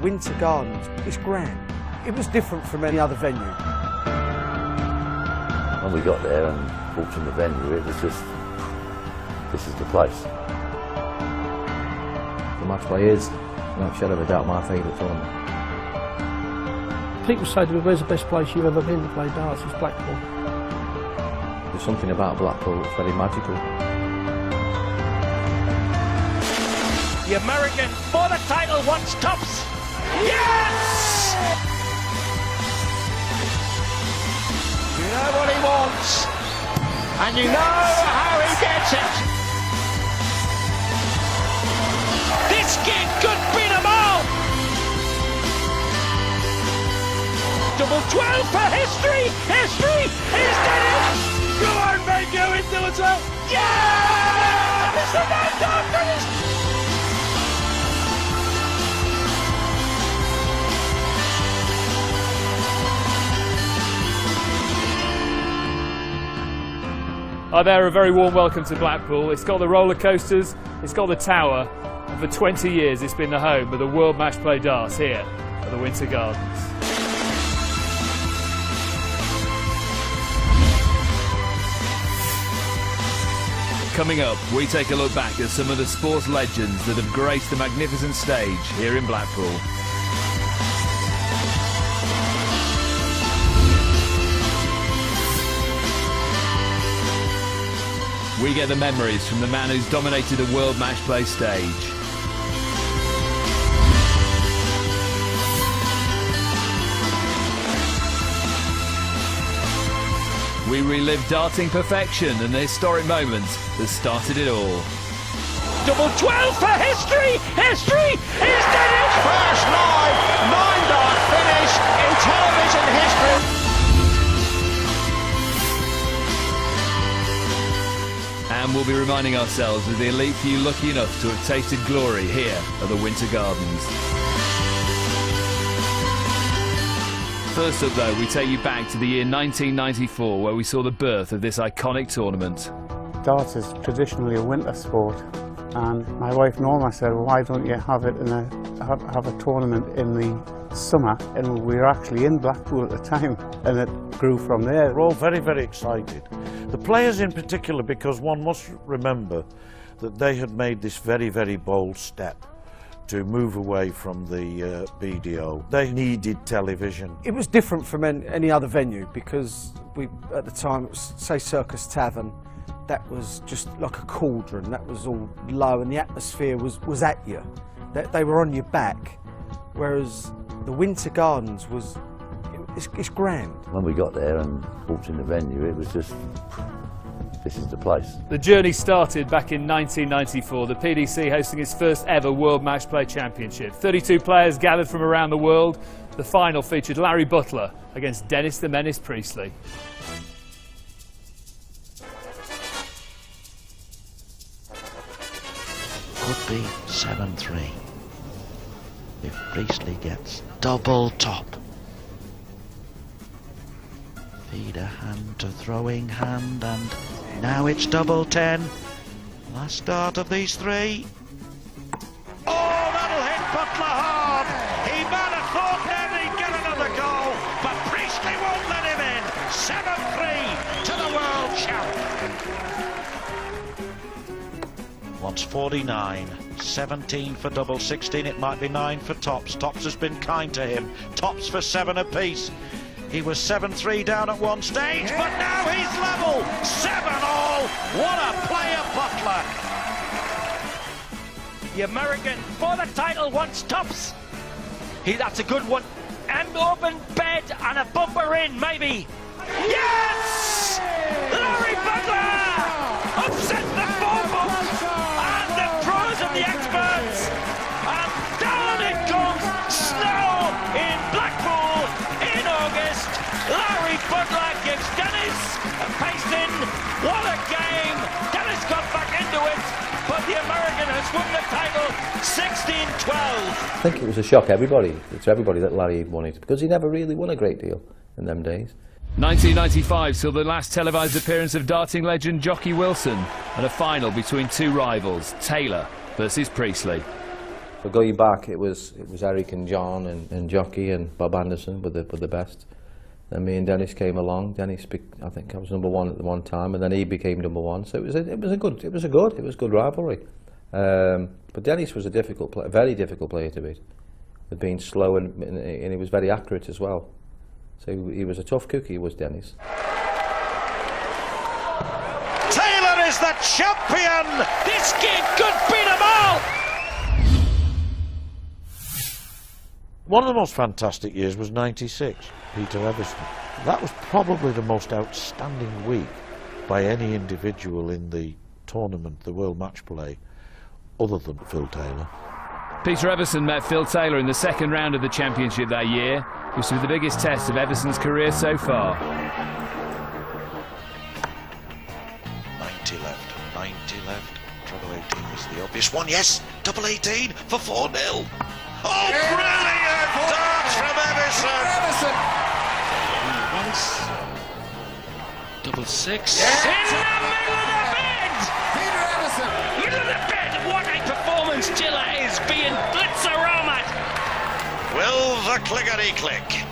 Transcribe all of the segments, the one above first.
Winter Gardens is grand. It was different from any other venue. When we got there and walked in the venue, it was just, this is the place. The Matchplay is, without a shadow of a doubt, my favourite tournament. People say to me, where's the best place you've ever been to play darts? It's Blackpool. There's something about Blackpool that's very magical. The American for the title wants tops. Yes! You know what he wants, and you know how he gets it. This kid could beat them all. Double 12 for history. History is dead. Go on, mate, go into the top. Yeah! It's the night finish. Hi there, a very warm welcome to Blackpool. It's got the roller coasters, it's got the tower, and for 20 years it's been the home of the World Matchplay darts here at the Winter Gardens. Coming up, we take a look back at some of the sports legends that have graced the magnificent stage here in Blackpool. We get the memories from the man who's dominated the World Matchplay stage. We relive darting perfection and the historic moments that started it all. Double 12 for history! History is dead! First live 9-dart finish in television history! And we'll be reminding ourselves of the elite few lucky enough to have tasted glory here at the Winter Gardens. First up though, we take you back to the year 1994 where we saw the birth of this iconic tournament. Darts is traditionally a winter sport, and my wife Norma said, well, why don't you have it in have a tournament in the summer? And we were actually in Blackpool at the time, and it grew from there. We're all very, very excited. The players in particular, because one must remember that they had made this very, very bold step to move away from the BDO. They needed television. It was different from any other venue because we, at the time, it was, say, Circus Tavern. That was just like a cauldron. That was all low, and the atmosphere was at you. They were on your back, whereas the Winter Gardens was, it's grand. When we got there and walked in the venue, it was just, this is the place. The journey started back in 1994, the PDC hosting its first ever World Matchplay Championship. 32 players gathered from around the world. The final featured Larry Butler against Dennis the Menace Priestley. Could be 7-3 if Priestley gets double top. Feeder hand to throwing hand, and now it's double 10. Last start of these three. Oh, that'll hit Butler hard. He might have thought then he'd get another goal, but Priestley won't let him in. 7-3 to the world champ. Wants 49. 17 for double, 16 it might be 9 for Tops. Tops has been kind to him. Tops for 7 apiece. He was 7-3 down at one stage, but now he's level. 7-all. What a player, Butler. The American for the title wants Tops. That's a good one. And open bed and a bumper in, maybe. Yes! Larry Butler! Upset the form books and the pros and the experts. And down it comes. Snow in Blackpool in August. Larry Butler gives Dennis a pace in. What a game. Dennis got back into it, but the American has won the title 16-12. I think it was a shock to everybody that Larry won it, because he never really won a great deal in them days. 1995 saw the last televised appearance of darting legend Jockey Wilson and a final between two rivals, Taylor versus Priestley. But going back, it was Eric and John and Jockey and Bob Anderson were the best. Then me and Dennis came along. Dennis, I think I was #1 at the one time, and then he became #1. So it was a good rivalry. But Dennis was a very difficult player to beat, with being slow and he was very accurate as well. So he was a tough cookie, was Dennis. Taylor is the champion. This kid could beat them all. One of the most fantastic years was '96, Peter Everson. That was probably the most outstanding week by any individual in the tournament, the World Match Play, other than Phil Taylor. Peter Everson met Phil Taylor in the second round of the championship that year, which was the biggest test of Everson's career so far. 90 left, 90 left. Treble 18 was the obvious one. Yes, double 18 for 4-0. Oh, yeah. Brilliant darts from Everson. Once. Double 6. Yes. In the middle of the bed. Peter Everson. Middle of the bed. What a performance Gilla is being blitz-around. Will the clickety click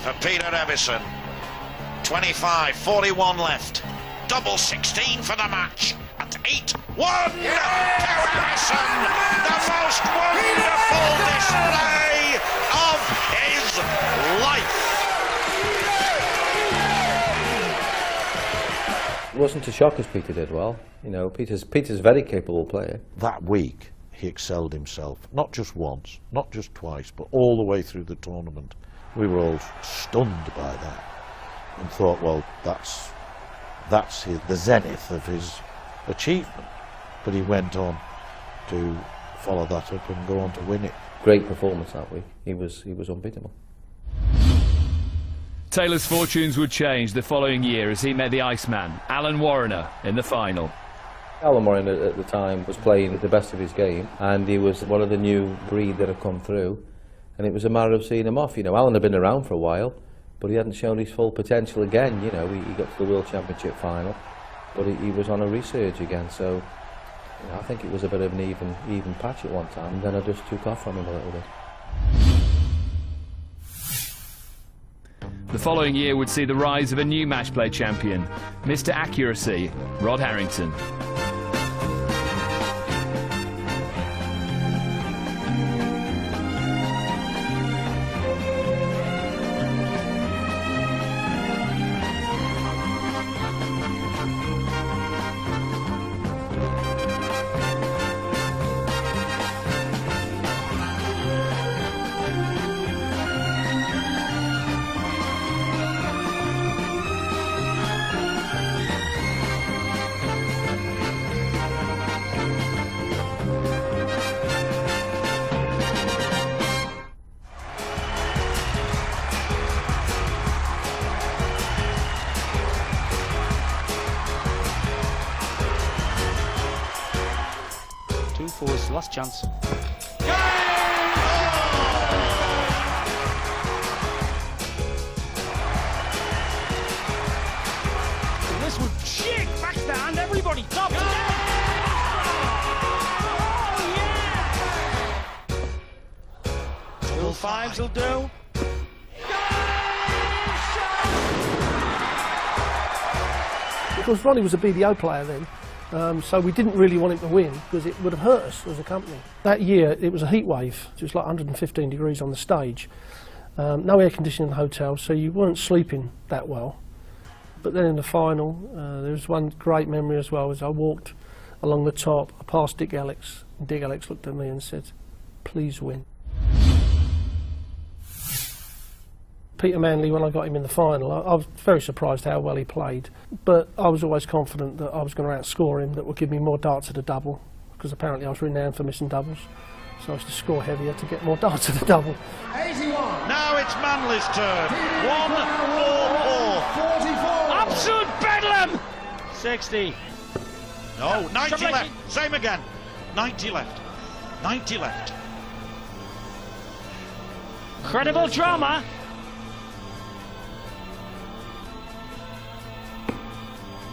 for Peter Everson. 25:41 left. Double 16 for the match at 8-1 to Everson. The most wonderful display of his life. It wasn't a shock as Peter did well. You know, Peter's a very capable player. That week he excelled himself, not just once, not just twice, but all the way through the tournament. We were all stunned by that and thought, well, that's the zenith of his achievement. But he went on to follow that up and go on to win it. Great performance that week. He was unbeatable. Taylor's fortunes would change the following year as he met the Iceman, Alan Warriner, in the final. Alan Warriner at the time was playing at the best of his game, and he was one of the new breed that had come through, and it was a matter of seeing him off. You know, Alan had been around for a while, but he hadn't shown his full potential again. You know, he got to the World Championship final, but he was on a resurge again. So, you know, I think it was a bit of an even patch at one time, and then I just took off from him a little bit. The following year would see the rise of a new match play champion, Mr. Accuracy, Rod Harrington. Forwards, last chance. This would shake back the hand, everybody top down. Oh yeah! Double fives will do. Because Ronnie was a BDO player then. So we didn't really want him to win because it would have hurt us as a company. That year it was a heat wave, so it was like 115 degrees on the stage. No air conditioning in the hotel, so you weren't sleeping that well. But then in the final, there was one great memory as well, as I walked along the top, I passed Dick Alex, and Dick Alex looked at me and said, "Please win." Peter Manley, when I got him in the final, I was very surprised how well he played. But I was always confident that I was going to outscore him, that would give me more darts at a double, because apparently I was renowned for missing doubles. So I was to score heavier to get more darts at a double. 81. Now it's Manley's turn. 1-4-4. Absolute bedlam! 60. No, 90 left. Same again. 90 left. 90 left. Credible drama.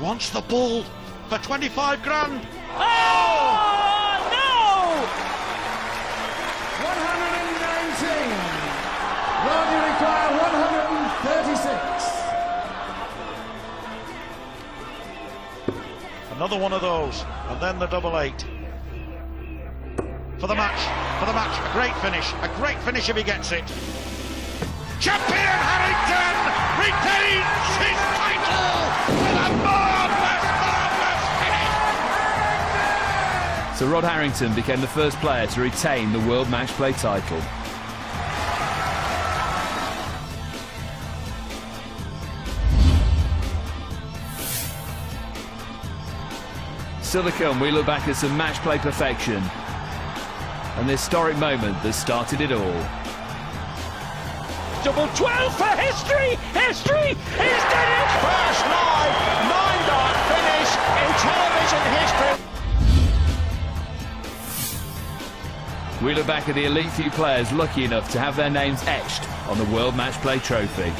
Wants the ball for 25 grand. Oh, no! Another one of those, and then the double 8. For the match, a great finish if he gets it. Champion Harrington retains his title with a marvellous finish. So Rod Harrington became the first player to retain the World Matchplay title. Still to come, we look back at some matchplay perfection and the historic moment that started it all. Double 12 for history! History! He's done it! First live 9-dart finish in television history. We look back at the elite few players lucky enough to have their names etched on the World Matchplay trophy.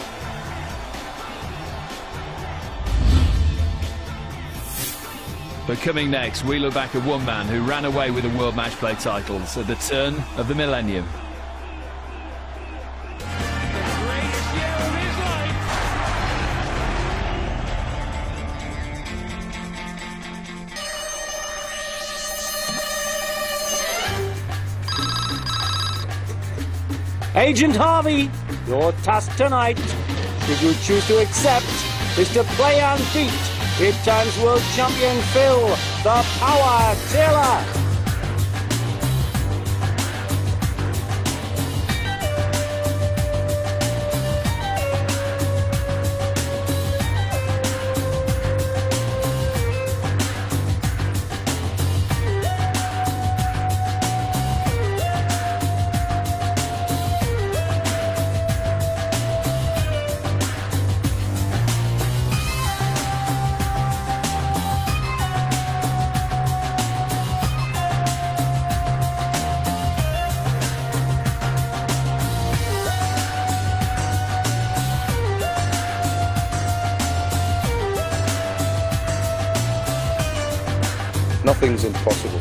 But coming next, we look back at one man who ran away with the World Matchplay titles at the turn of the millennium. Agent Harvey, your task tonight, should you choose to accept, is to play and beat 8-time world champion Phil, the Power Taylor. Nothing's impossible.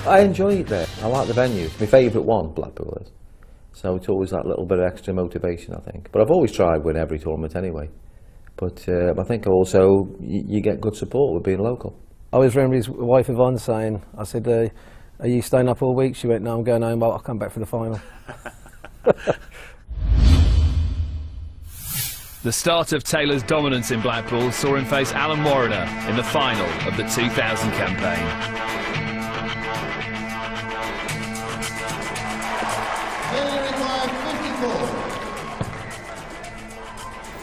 I enjoy it there. I like the venue. It's my favourite one, Blackpool is. So it's always that little bit of extra motivation, I think. But I've always tried win every tournament anyway. But I think also you get good support with being local. I was remembering his wife Yvonne saying, I said, are you staying up all week? She went, no, I'm going home, but I'll come back for the final. The start of Taylor's dominance in Blackpool saw him face Alan Warriner in the final of the 2000 campaign.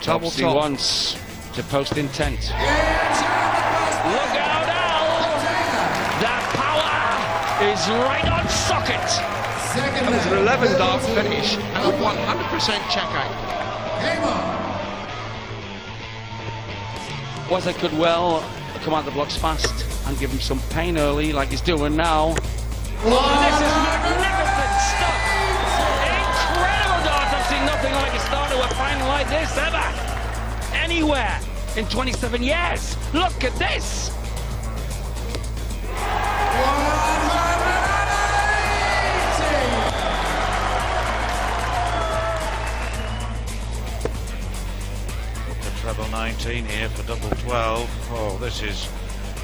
Topsy wants to post intent. Look out, Al! That power is right on socket. That was an 11-dart finish and a 100% checkout. Wazza could well come out the blocks fast and give him some pain early, like he's doing now. Oh, this is magnificent stuff! Incredible darts! I've seen nothing like a start to a final like this ever! Anywhere in 27 years! Look at this! Treble 19 here for double 12. Oh, this is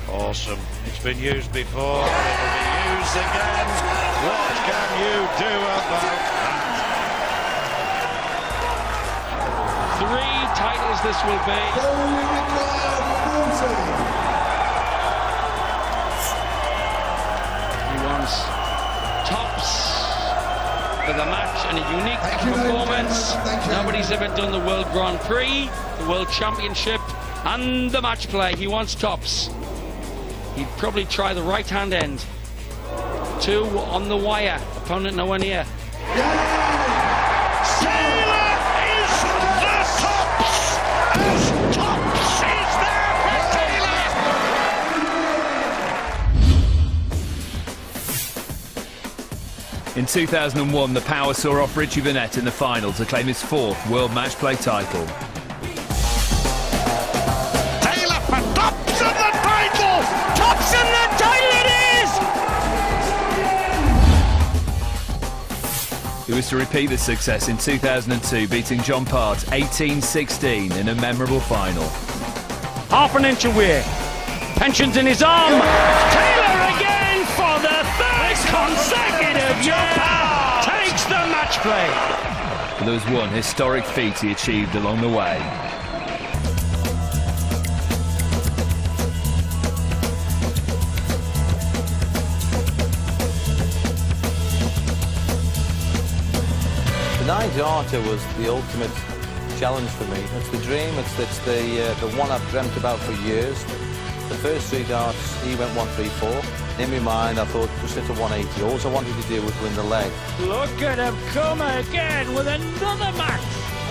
awesome. It's been used before, it'll be used again. What can you do about that? 3 titles this will be. He wants tops for the match and a unique performance. Nobody's ever done the World Grand Prix, the World Championship and the match play. He wants tops. He'd probably try the right hand end. 2 on the wire, opponent nowhere near. Taylor is the tops! As tops is there for Taylor! In 2001, the Power saw off Richie Burnett in the final to claim his 4th World Matchplay title. Taylor for tops of the title! Tops of the title it is! who was to repeat the success in 2002, beating John Part 18-16 in a memorable final. Half an inch away. Pensions in his arm. Taylor again for the third consecutive year. Takes the match play. But there was one historic feat he achieved along the way. The 9-darter was the ultimate challenge for me. It's the dream, it's the one I've dreamt about for years. The first 3 darts, he went 1-3-4. In my mind, I thought, just hit a 180. All I wanted to do was win the leg. Look at him come again with another match.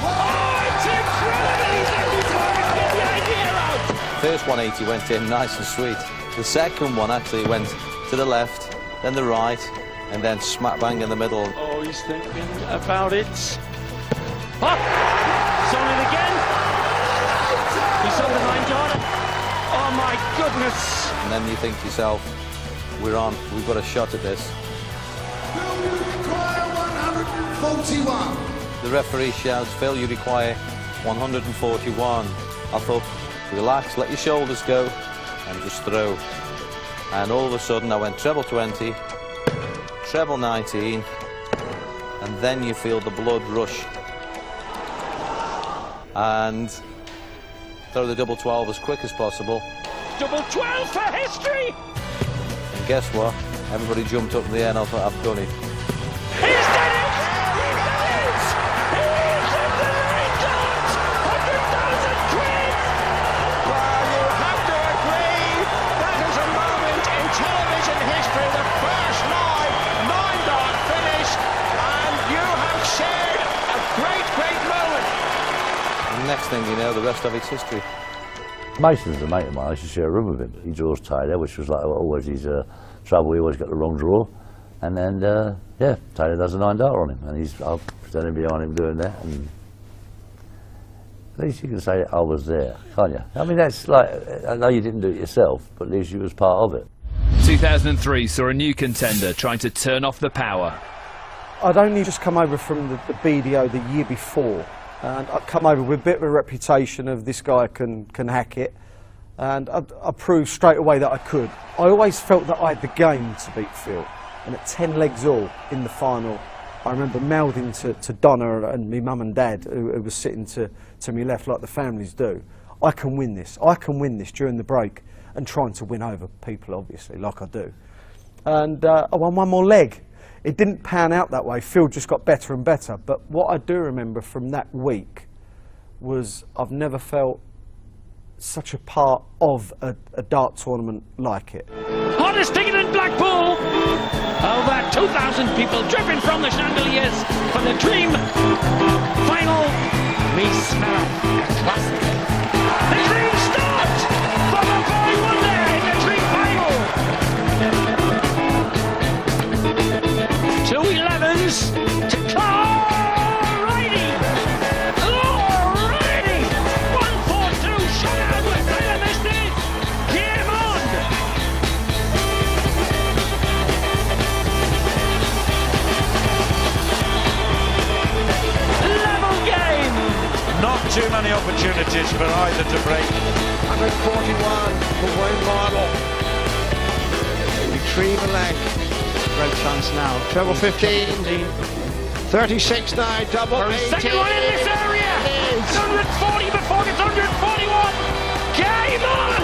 Oh, it's incredible. He's actually trying to get the idea out. First 180 went in nice and sweet. The second one actually went to the left, then the right, and then smack bang in the middle. Oh, he's thinking about it. Oh, he's on it again. He's on the 9-darter. Oh my goodness. And then you think to yourself, we're on, we've got a shot at this. Phil, you require 141. The referee shouts, Phil, you require 141. I thought, relax, let your shoulders go, and just throw. And all of a sudden I went treble 20, treble 19, and then you feel the blood rush. And throw the double 12 as quick as possible. Double 12 for history! And guess what? Everybody jumped up in the air and I thought, I've done it. He's done it! He's done it! He's at the 9-dart! 100,000 quid! Well, you have to agree, that is a moment in television history, the first live 9-dart finish, and you have shared a great, great moment. And next thing you know, the rest of it's history. Mason's a mate of mine. I used to share a room with him. He draws Taylor, which was like always his trouble. He always got the wrong draw. And then, yeah, Taylor does a 9-darter on him. And I'm standing behind him doing that. And at least you can say I was there, can't you? I mean, that's like, I know you didn't do it yourself, but at least you was part of it. 2003 saw a new contender trying to turn off the power. I'd only just come over from the BDO the year before. And I'd come over with a bit of a reputation of this guy can hack it, and I proved straight away that I could. I always felt that I had the game to beat Phil, and at 10 legs all in the final, I remember mouthing to Donna and me mum and dad, who was sitting to me left like the families do, I can win this during the break, and trying to win over people obviously, like I do. And I won one more leg. It didn't pan out that way. Phil just got better and better. But what I do remember from that week was I've never felt such a part of a dart tournament like it. Hottest ticket in Blackpool! Over 2,000 people dripping from the chandeliers for the Dream final. Me smell a classic. The Dream starts for the boy wonder in the Dream final. 2 11s to Alrighty! Alrighty! 1-4-2 shot out with Taylor missed it! Game on! Level game! Not too many opportunities for either to break. 141 for Wayne Martle. Retrieve a leg. Great chance now. Treble 15. 36 now. Double 18. Second one in this area. It's 140 before it's 141. Game on.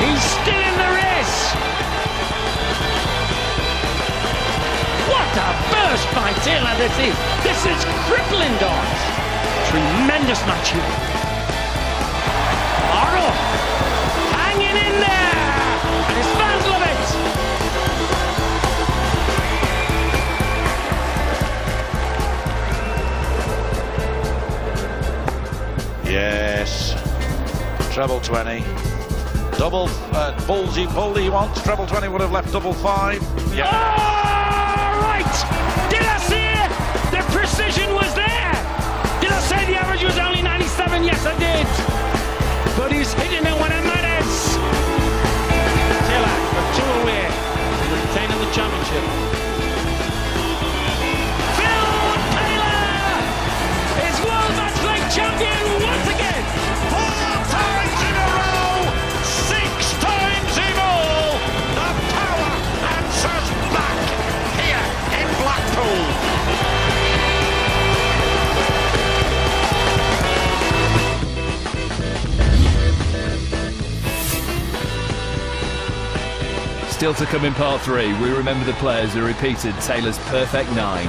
He's still in the race. What a burst by Taylor this is. This is crippling darts. Tremendous match here. Martle hanging in there. And his fans love it! Yes. Treble 20. Double, ballsy pull he wants. Treble 20 would have left double 5. Yeah. Oh, right! Did I say the precision was there? Did I say the average was only 97? Yes, I did. But he's hitting it when it matters. Taylor, from 2 away, retaining the championship. Still to come in part 3, we remember the players who repeated Taylor's perfect 9.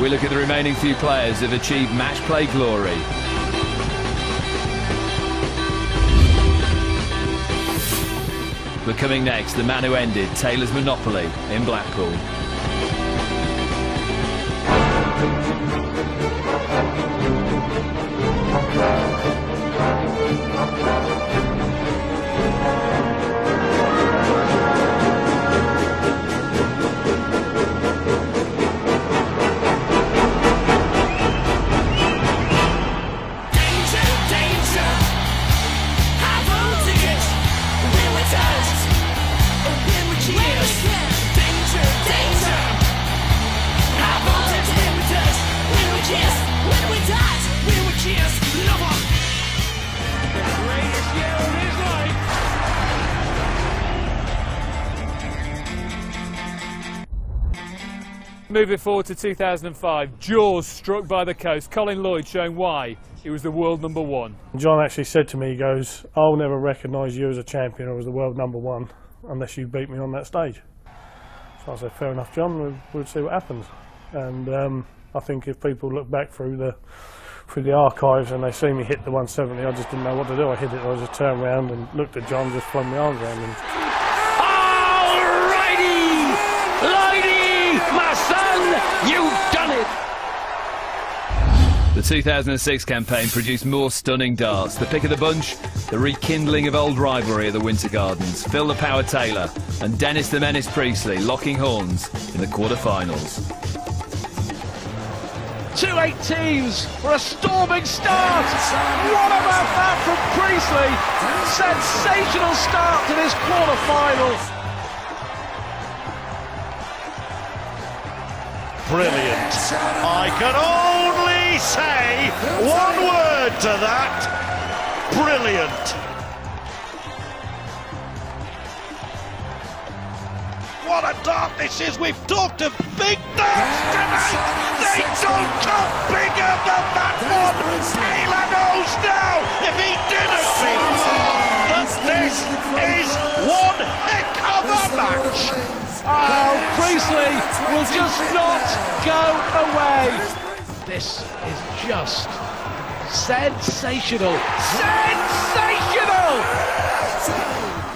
We look at the remaining few players who have achieved match play glory. But coming next, the man who ended Taylor's monopoly in Blackpool. Moving forward to 2005, jaws struck by the coast. Colin Lloyd showing why he was the world #1. John actually said to me, he goes, "I'll never recognise you as a champion or as the world #1 unless you beat me on that stage." So I said, "Fair enough, John, we'll see what happens." And I think if people look back through the archives and they see me hit the 170, I just didn't know what to do. I hit it, I just turned around and looked at John, just flung my arms around him. My son, you've done it! The 2006 campaign produced more stunning darts. The pick of the bunch, the rekindling of old rivalry at the Winter Gardens. Phil the Power Taylor and Dennis the Menace Priestley locking horns in the quarter-finals. 2/18s for a storming start. What about that from Priestley? Sensational start to this quarter-finals. Brilliant. I can only say one word to that. Brilliant. What a dart this is. We've talked of big darts tonight. They don't come bigger than that one. Taylor knows now, if he didn't before, that this is one heck of a match. Oh, Priestley will just not go away. This is just sensational. Sensational!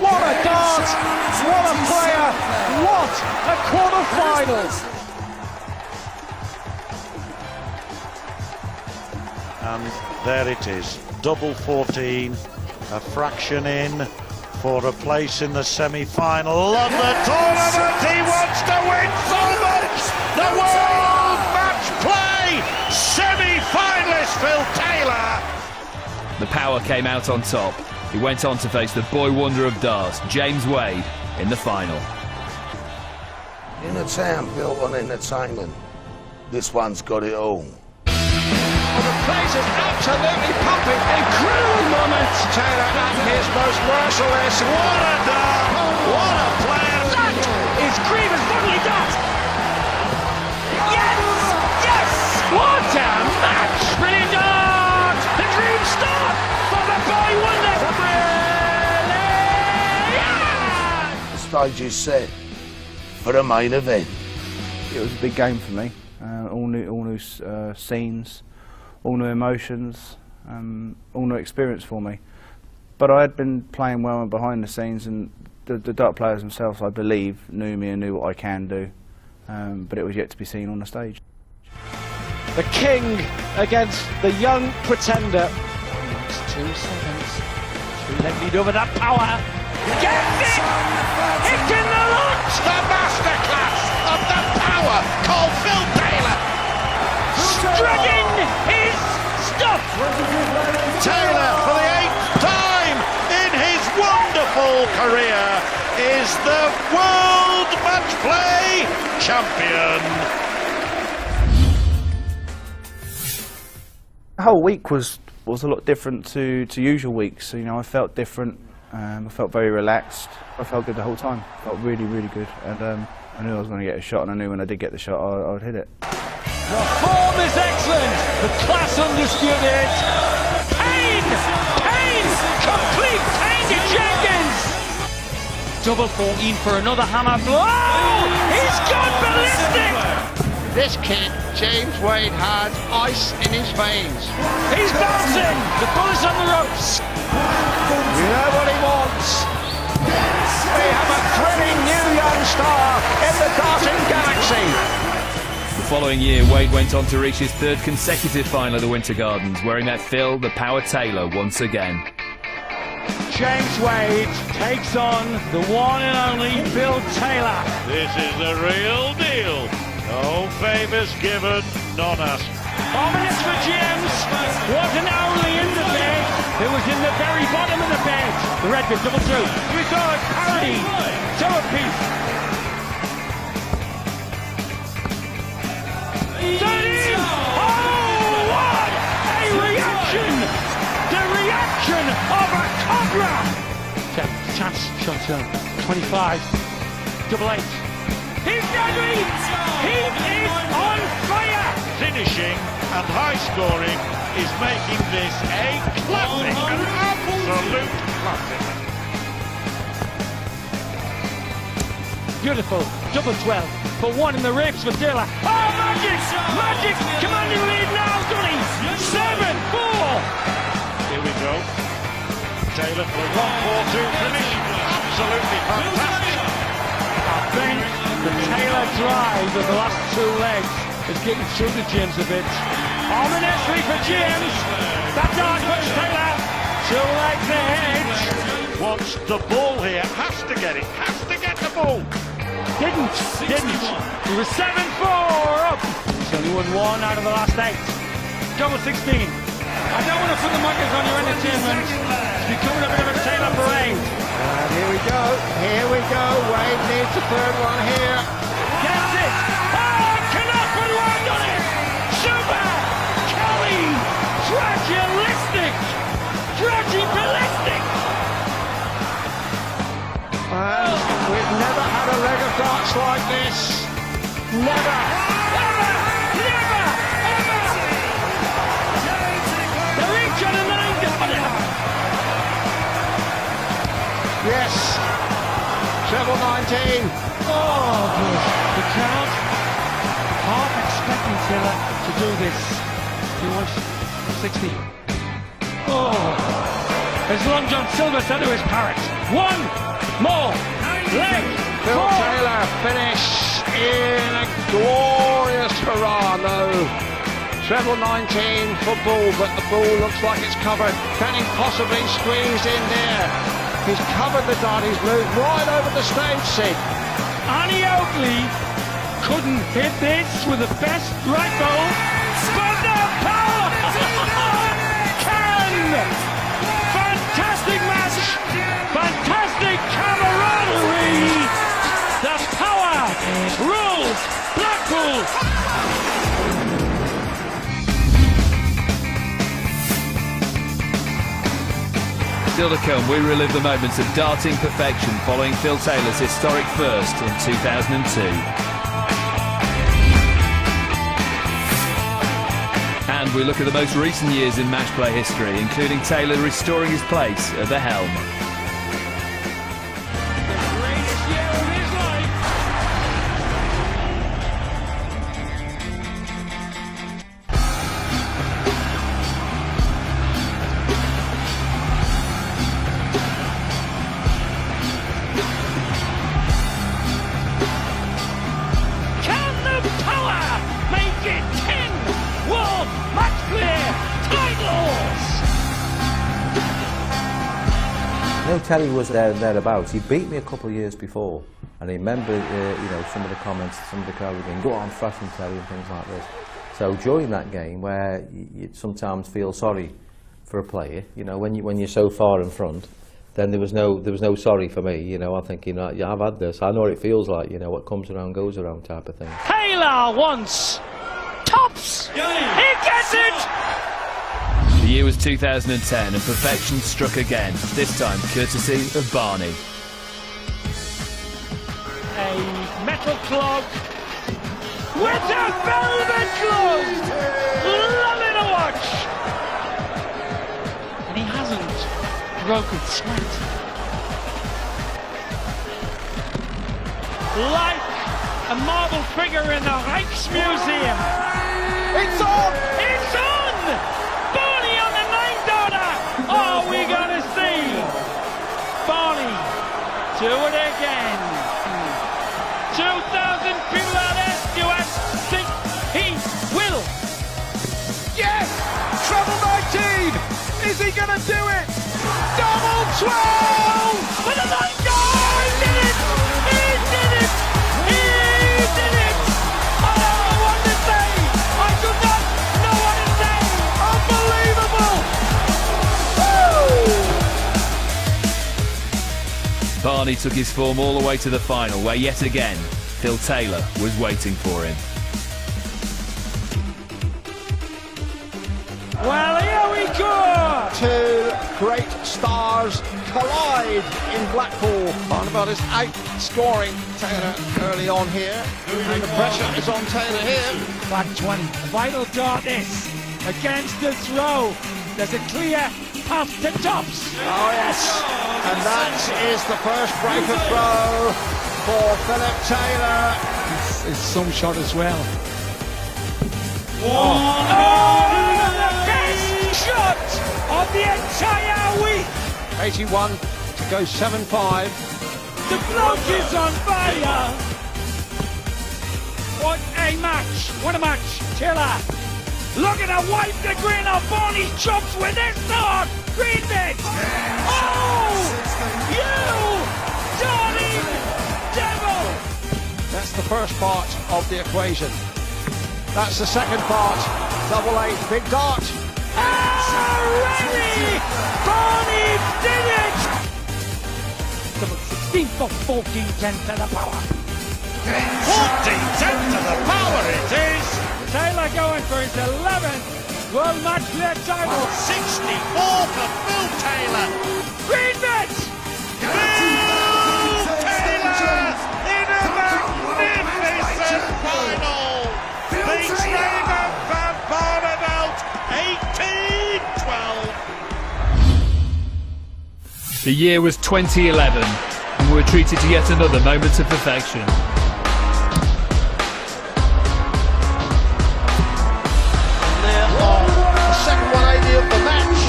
What a dart! What a player! What a quarter-finals! And there it is, double 14, a fraction in for a place in the semi-final of the tournament. He wants to win so much! The World Match Play semi-finalist Phil Taylor. The Power came out on top. He went on to face the boy wonder of darts, James Wade, in the final. In a town built on entertainment, this one's got it all. Well, the place is absolutely pumping. Incredible moment. Taylor at his most merciless. What a dart! What a player! That is Creever's lovely dart! Yes! Yes! What a match! Brilliant dart! The dream start for the boy wonder! Brilliant! The stage is set for the main event. It was a big game for me. All new scenes, all new emotions, all new experience for me. But I had been playing well and behind the scenes, and the dart players themselves, I believe, knew me and knew what I can do. But it was yet to be seen on the stage. The king against the young pretender. It's 2 seconds. 3-leg lead over that Power. Gets it! Hit in the lot! The masterclass of the Power called Phil Taylor. Strutting his stuff! Taylor, for the 8th time in his wonderful career, is the World Match Play champion. The whole week was a lot different to usual weeks. You know, I felt different. I felt very relaxed. I felt good the whole time. I felt really, really good. And I knew I was going to get a shot, and I knew when I did get the shot, I would hit it. The form is excellent, the class undisputed. Pain! Pain! Complete pain to Jenkins! Double 14 for another hammer blow! He's gone ballistic! This kid, James Wade, had ice in his veins. He's bouncing! The ball is on the ropes! You know what he wants? We have a thrilling new young star in the darting galaxy. The following year, Wade went on to reach his third consecutive final of the Winter Gardens, wearing that Phil the Power Taylor once again. James Wade takes on the one and only Phil Taylor. This is the real deal. No favours given, none asked. Ominous for James. Wasn't only in the bed, it was in the very bottom of the bed. The red bit double through. We saw a parody. So a piece. Oh, what a reaction! The reaction of a cobra! Chance, shot 25, double 8. He's deadly! He is on fire! Finishing and high scoring is making this a classic, an absolute classic. Beautiful, double 12, for one in the ribs for Dilla. Oh, magic! Magic! Commanding lead now, Dunny! 7-4! Here we go. Taylor for a 1-4-2 finish. Absolutely fantastic. I think the Taylor drive of the last two legs is getting through to James a bit. Ominously for James. That's hard push Taylor. 2 legs ahead. Wants the ball here. Has to get it. Has to get the ball. Didn't. He was 7-4 up. He's only won 1 out of the last 8. Double 16. I don't want to put the markers on your entertainment. It's becoming a bit of a Taylor parade. And here we go. Wade needs the third one here. Gets it. Oh, cannot put one on it. Super. Kelly. Tragilistic. Tragiballistic. And we've never had a leg of darts like this. Never. They're each on a 9 double. Yes. Treble 19. Oh, good. The crowd half expecting Taylor to do this. He wants 60. Oh. As Long John Silver said to his parrot, 1 more leg. Phil Taylor finish in a glorious hurrah. No. Treble 19 for Bull, but the ball looks like it's covered. Can he possibly squeeze in there? He's covered the dart, he's moved right over the stage, Sid. Annie Oakley couldn't hit this with the best rifle, but the power can! Fantastic match! Fantastic camaraderie! The power rules Blackpool! Still to come, we relive the moments of darting perfection following Phil Taylor's historic first in 2002. And we look at the most recent years in matchplay history, including Taylor restoring his place at the helm. Telly was there and thereabouts. He beat me a couple of years before, and I remember, you know, some of the comments, some of the crowd were going, "Go on, thrashing Telly," and things like this. So during that game, where you sometimes feel sorry for a player, you know, when you're so far in front, then there was no sorry for me. You know, I'm thinking, yeah, I've had this. I know what it feels like. You know, what comes around goes around, type of thing. Taylor wants tops. He gets it. The year was 2010 and perfection struck again, this time courtesy of Barney. A metal clog with the velvet gloves. Lovely to watch. And he hasn't broken sweat. Like a marble figure in the Rijksmuseum. It's on! It's on! Barney on the 9-darter! Oh, we gonna see Barney do it again. 2,000 people out there, Stuart, think he will. Yes! Treble 19! Is he gonna do it? Double 12! For the 9 goal! He did it! He did it! He did it! I don't know what to say! I do not know what to say! Unbelievable! Woo! Barney took his form all the way to the final, where yet again Phil Taylor was waiting for him. Well, here we go! Two great stars collide in Blackpool. Barnabas is outscoring Taylor early on here, and the pressure is on Taylor here. Back 20. Vital dart this against the throw. There's a clear path to tops. Oh yes, and that is the first break of throw for Philip Taylor. It's some shot as well. Oh, the best shot of the entire week. 81 to go 7-5. The bloke is on fire. What a match! What a match! Taylor, look at her wipe the grin off Barney's chops with this sword. Green bit. Oh, you darling devil! That's the first part of the equation. That's the second part. Double 8, big dart. Ready! Barney did it! Double 16 for 14, 10 to the power. 14, 10 to the power it is. Taylor going for his 11th World Matchplay title. 64 for Phil Taylor. Green bit! Phil Taylor in a magnificent final. Beats Raymond van Barneveld 18-12. The year was 2011, and we were treated to yet another moment of perfection. There are the second 180 of the match.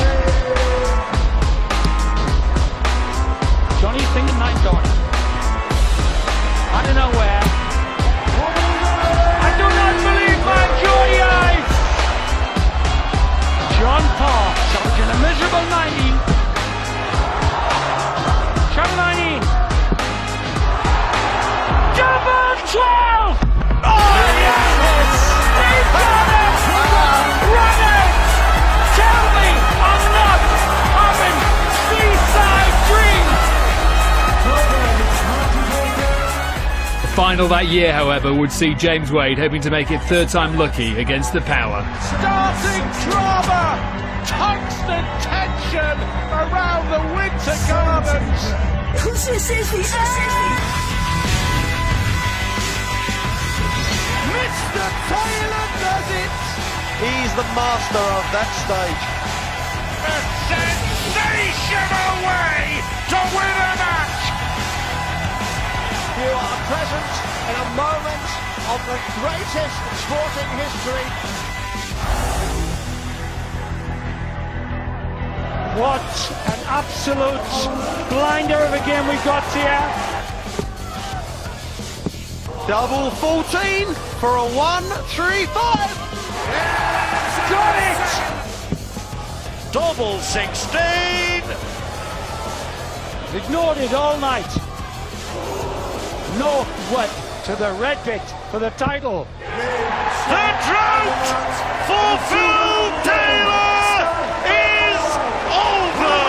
Johnny thinking 9-darter. I don't know where. I do not believe my Johnny eyes. John Paul charging a miserable 90. Treble 19. Double 12. Oh yes! He got it! Run it! Tell me I'm not having seaside dreams. The final that year, however, would see James Wade hoping to make it third time lucky against the Power. Starting drama! Tungsten tension around the Winter Gardens! This is the end! Mr. Taylor does it! He's the master of that stage. A sensational way to win a match. You are present in a moment of the greatest sporting history. What an absolute blinder of a game we got here. Double 14 for a 1-3-5. Got it! Double 16. Ignored it all night. No what to the red bit for the title. The drought for Phil Taylor is over.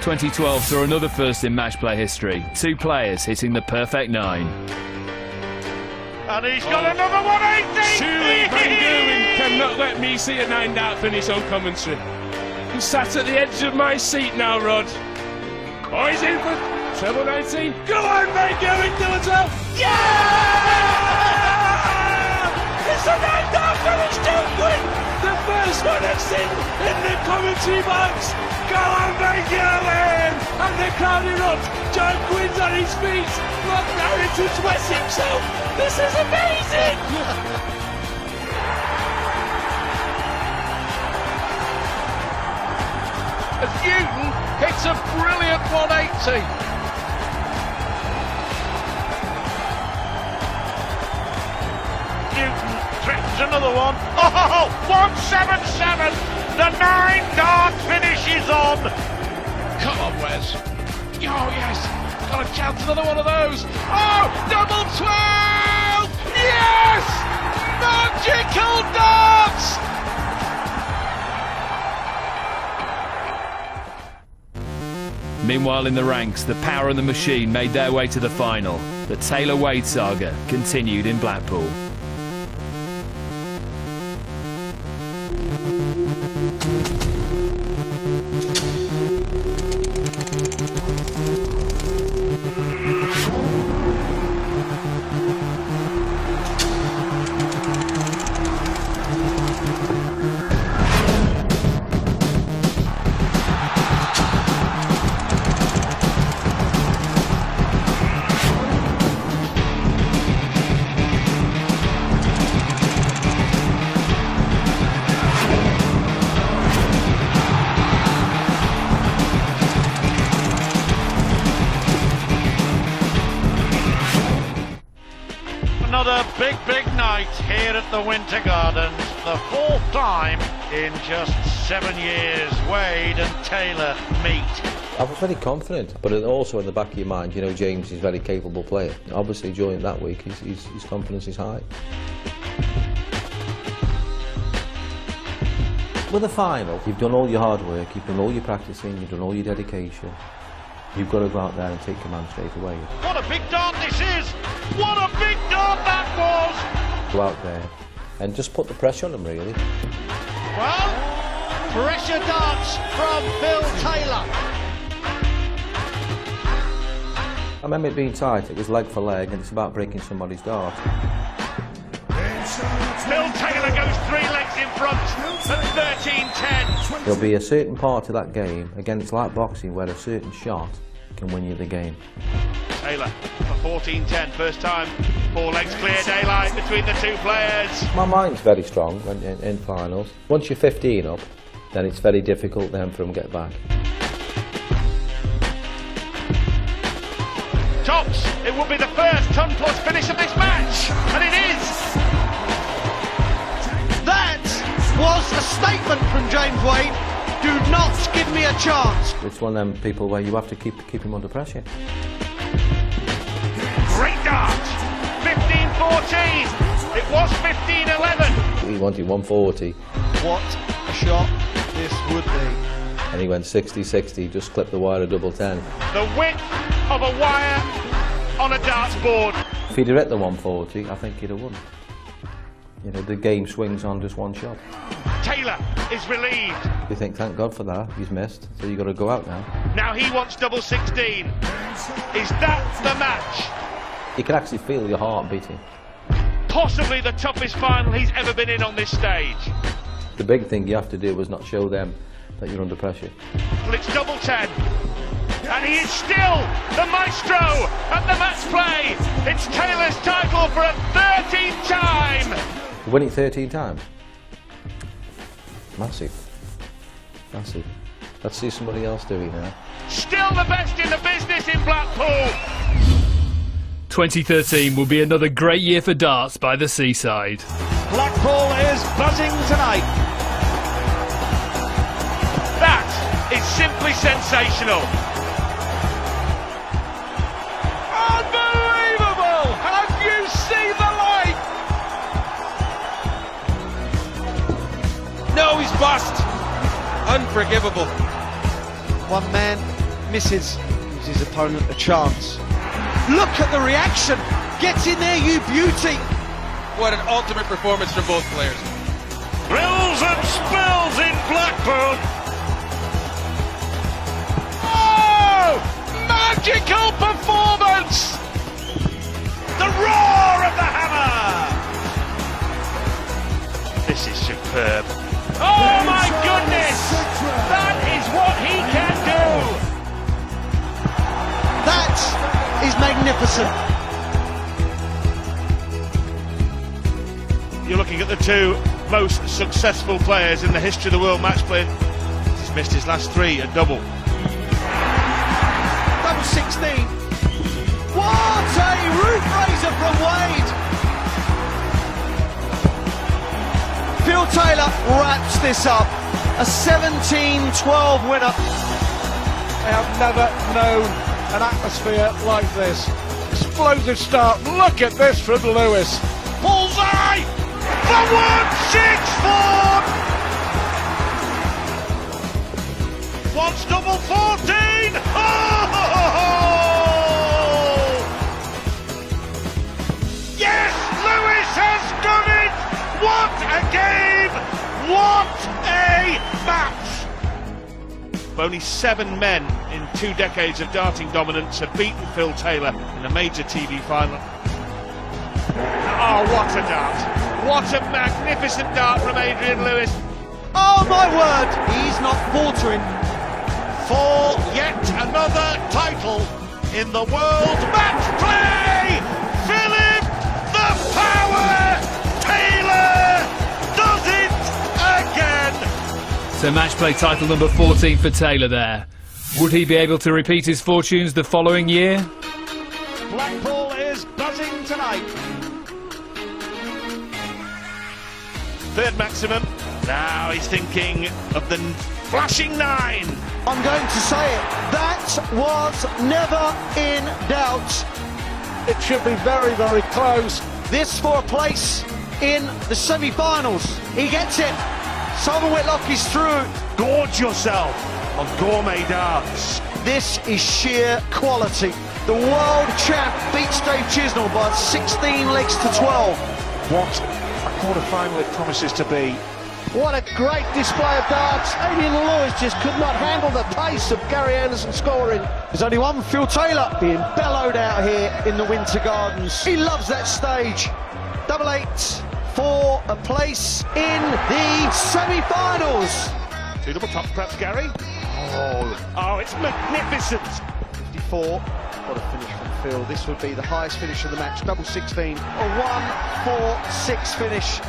2012 saw another first in matchplay history. 2 players hitting the perfect 9. And he's got another 180. Surely Van Gerwen cannot let me see a 9-dart finish on commentary. He sat at the edge of my seat now, Rod. Oh, he's in for Treble 19. Go on, mate, go into it up. Yeah! It's a 9-down finish to win The first one I've seen in the commentary box. Go on, mate, go in. And the crowd erupts. John Quinn's on his feet. Look, Heritage West himself. This is amazing. As Newton hits a brilliant 180. Newton threatens another one. Oh, 177. The 9-dart finish is on. Come on, Wes. Oh, yes. Got a chance, another one of those. Oh, double 12. Yes! Magical darts! Meanwhile, in the ranks, the Power and the Machine made their way to the final. The Taylor-Wade saga continued in Blackpool. Another big night here at the Winter Gardens. The 4th time in just 7 years Wade and Taylor meet. I was very confident, but also in the back of your mind, you know, James is a very capable player. Obviously, during that week, his confidence is high. With the final, you've done all your hard work, you've done all your practicing, you've done all your dedication. You've got to go out there and take command straight away. What a big dart this is! What a big dart that was! Go out there and just put the pressure on them, really. Well, pressure darts from Phil Taylor. I remember it being tight, it was leg for leg, and it's about breaking somebody's dart. Phil Taylor goes 3 legs in front at 13-10. There'll be a certain part of that game, again it's like boxing, where a certain shot can win you the game. Taylor for 14-10, first time 4 legs clear, daylight between the two players. My mind's very strong in finals. Once you're 15 up, then it's very difficult then for them to get back. Tops, it will be the first ton-plus finish of this match, and it is! That was a statement from James Wade. Do not give me a chance. It's one of them people where you have to keep him under pressure. Great dart! 15-14! It was 15-11! He wanted 140. What a shot this would be. And he went 60-60, just clipped the wire a double 10. The width of a wire on a darts board. If he'd have hit the 140, I think he'd have won. You know, the game swings on just one shot. Taylor is relieved. You think, thank God for that, he's missed, so you've got to go out now. Now he wants double 16. Is that the match? You can actually feel your heart beating. Possibly the toughest final he's ever been in on this stage. The big thing you have to do is not show them that you're under pressure. Well, it's double 10. And he is still the maestro at the match play. It's Taylor's title for a 13th time. Winning 13 times. Massive. Massive. Let's see somebody else do it now. Still the best in the business in Blackpool. 2013 will be another great year for darts by the seaside. Blackpool is buzzing tonight. That is simply sensational. Unbelievable! Have you seen the like? No, he's bust. Unforgivable. One man misses, gives his opponent a chance. Look at the reaction. Get in there, you beauty. What an ultimate performance from both players. Thrills and spills in Blackpool. Oh! Magical Anderson. You're looking at the two most successful players in the history of the world match play. He's missed his last three, a double. Double 16. What a roof raiser from Wade. Phil Taylor wraps this up. A 17-12 winner. I have never known an atmosphere like this. Explosive start. Look at this from Lewis. Bullseye! For 164! Once double 14! Oh! Yes! Lewis has done it! What a game! What a match! Only 7 men in 2 decades of darting dominance have beaten Phil Taylor in a major TV final. Oh, what a dart! What a magnificent dart from Adrian Lewis. Oh my word, he's not faltering. For yet another title in the World Match Play! Philip the Power Taylor does it again! So match play title number 14 for Taylor there. Would he be able to repeat his fortunes the following year? Blackpool is buzzing tonight. Third maximum. Now he's thinking of the flashing 9. I'm going to say it. That was never in doubt. It should be very, very close. This for a place in the semi-finals. He gets it. Simon Whitlock is through. Gorge yourself on gourmet darts. This is sheer quality. The world champ beats Dave Chisnall by 16 legs to 12. What a quarter-final it promises to be. What a great display of darts. Adrian Lewis just could not handle the pace of Gary Anderson scoring. There's only one, Phil Taylor, being bellowed out here in the Winter Gardens. He loves that stage. 8-8 for a place in the semi-finals. 2 double tops, perhaps, Gary. Oh, it's magnificent. 54. What a finish from Phil. This would be the highest finish of the match. Double 16. A 1-4-6 finish.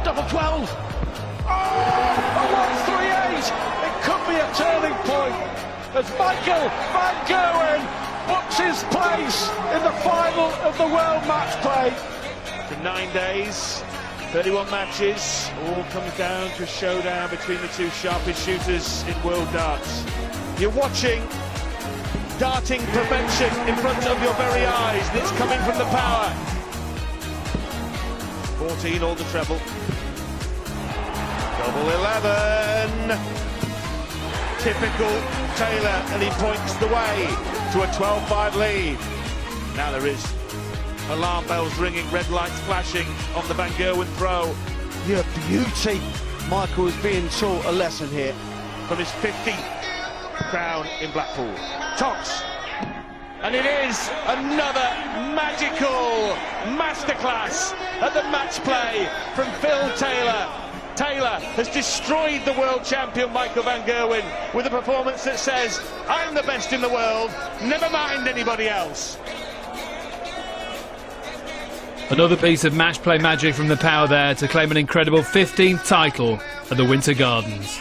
Double 12. A 1-3-8. It could be a turning point as Michael Van Gerwen books his place in the final of the World Match Play. For 9 days, 31 matches, all comes down to a showdown between the two sharpest shooters in world darts. You're watching darting perfection in front of your very eyes, and it's coming from the Power. 14, all the treble. Double 11. Typical Taylor, and he points the way to a 12-5 lead. Now there is alarm bells ringing, red lights flashing on the Van Gerwen throw. Your beauty. Michael is being taught a lesson here. From his 15th crown in Blackpool. Tops. And it is another magical masterclass at the match play from Phil Taylor. Taylor has destroyed the world champion Michael Van Gerwen with a performance that says, I'm the best in the world, never mind anybody else. Another piece of match play magic from the Power there to claim an incredible 15th title at the Winter Gardens.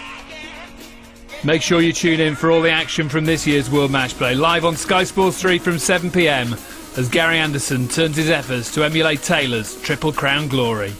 Make sure you tune in for all the action from this year's World Match Play, live on Sky Sports 3 from 7 PM as Gary Anderson turns his efforts to emulate Taylor's Triple Crown glory.